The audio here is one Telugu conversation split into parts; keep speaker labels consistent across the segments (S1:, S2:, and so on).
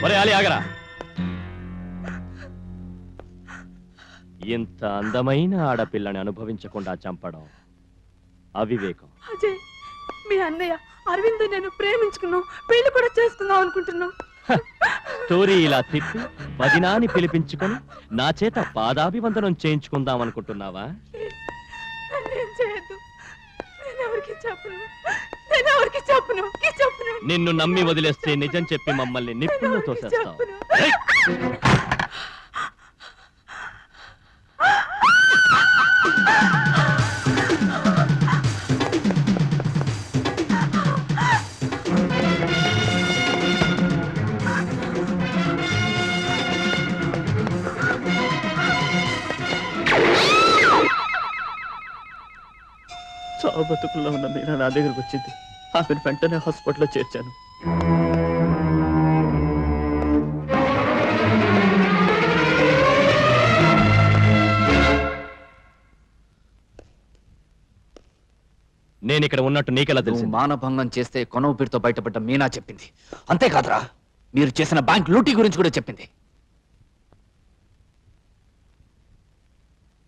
S1: ఒరే ఆలి ఆగరా. ఇంత అందమైన ఆడపిల్లని అనుభవించకుండా చంపడం అవివేకం.
S2: అజయ్, మీ అన్నయ్య అరవింద్ నేను ప్రేమించుకున్నాం, పెళ్లి కూడా చేసుకుందాం అనుకుంటున్నాం.
S1: స్టోరీ ఇలా తిప్పి వదినాని పిలిపించుకొని నా చేత పాదాభివందనం చేయించుకుందాం అనుకుంటున్నావా? నిన్ను నమ్మి వదిలేస్తే నిజం చెప్పి మమ్మల్ని నిప్పుల్లో తోసేస్తావు.
S3: చావు బతుకుల్లో ఉన్న మీనా నా దగ్గరకు వచ్చింది. ఆమెను వెంటనే హాస్పిటల్లో చేర్చాను.
S1: నేను ఇక్కడ ఉన్నట్టు నీకెలా తెలుసు?
S4: మానభంగం చేస్తే కొనవుపిరితో బయటపడ్డ మీనా చెప్పింది. అంతేకాదురా, మీరు చేసిన బ్యాంక్ లూటీ గురించి కూడా చెప్పింది.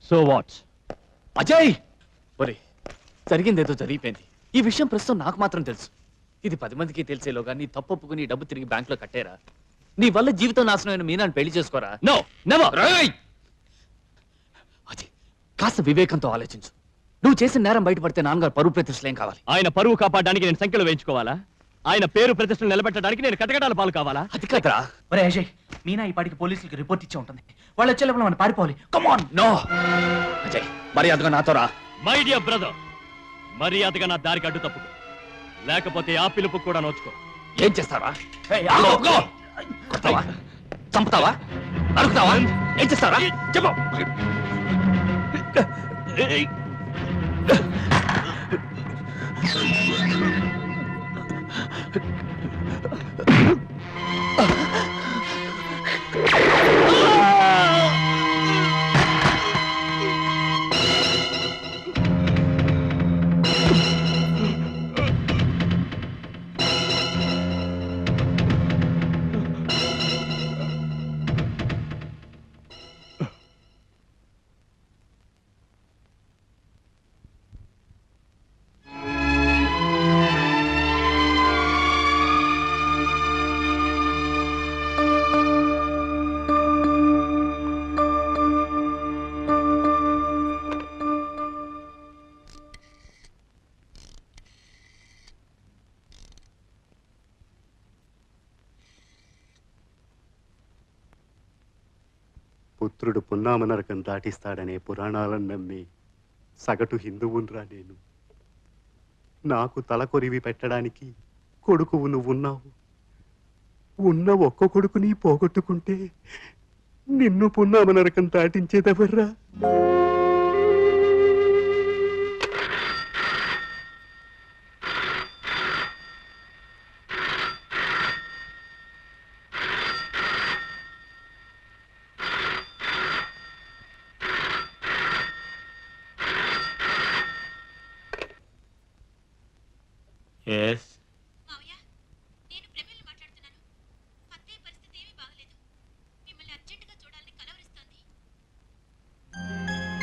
S1: So what?
S4: అజయ్, ఒరే, జరిగిందేదో జరిగిపోయింది. ఈ విషయం ప్రస్తుతం నాకు మాత్రం తెలుసు. ఇది 10 మందికి తెలిసేలోగా నీ తప్పొప్పుకుని డబ్బు తిరిగి బ్యాంక్ లో కట్టేరా. నీ వల్ల జీవితం నాశనమైన మీనాన్ని పెళ్లి చేసుకోరా.
S1: No never.
S4: అజయ్, కాస్త వివేకంతో ఆలోచించు. నువ్వు చేసిన నేరం బయటపడితే నాన్నగారు పరువు ప్రతిష్టలు ఏం కావాలి?
S1: ఆయన పరువు కాపాడడానికి నేను సంఖ్యలో వేయించుకోవాలా? ఆయన పేరు ప్రతిష్టలు నిలబెట్టడానికి నేను కటకటాల పాలు కావాలా?
S4: అది కాదురా.
S3: ఒరే అజయ్, మీనా ఈ పాటికి పోలీసులకి రిపోర్ట్ ఇచ్చే ఉంటుంది. వాళ్ళు వచ్చే లోపల మనం పారిపోవాలి. Come on.
S4: నో అజయ్, మర్యాదగా నాతో రా.
S1: మై డియర్ బ్రదర్, మర్యాదగా నా దారికి అడ్డు తప్పుకో, లేకపోతే ఆ పిలుపు కూడా నోచుకో.
S4: ఏం చేస్తావా? కొడతావా? చంపుతావా? నరుకుతావా? ఏం చేస్తావా? చెప్పు.
S5: పుత్రుడు పున్నామ నరకం దాటిస్తాడనే పురాణాలను నమ్మి సగటు హిందువున్రా నేను. నాకు తలకొరివి పెట్టడానికి కొడుకువు నువ్వున్నావు. ఉన్న ఒక్క కొడుకుని పోగొట్టుకుంటే నిన్ను పున్నామ నరకం దాటించేదెవర్రా?
S1: Yes.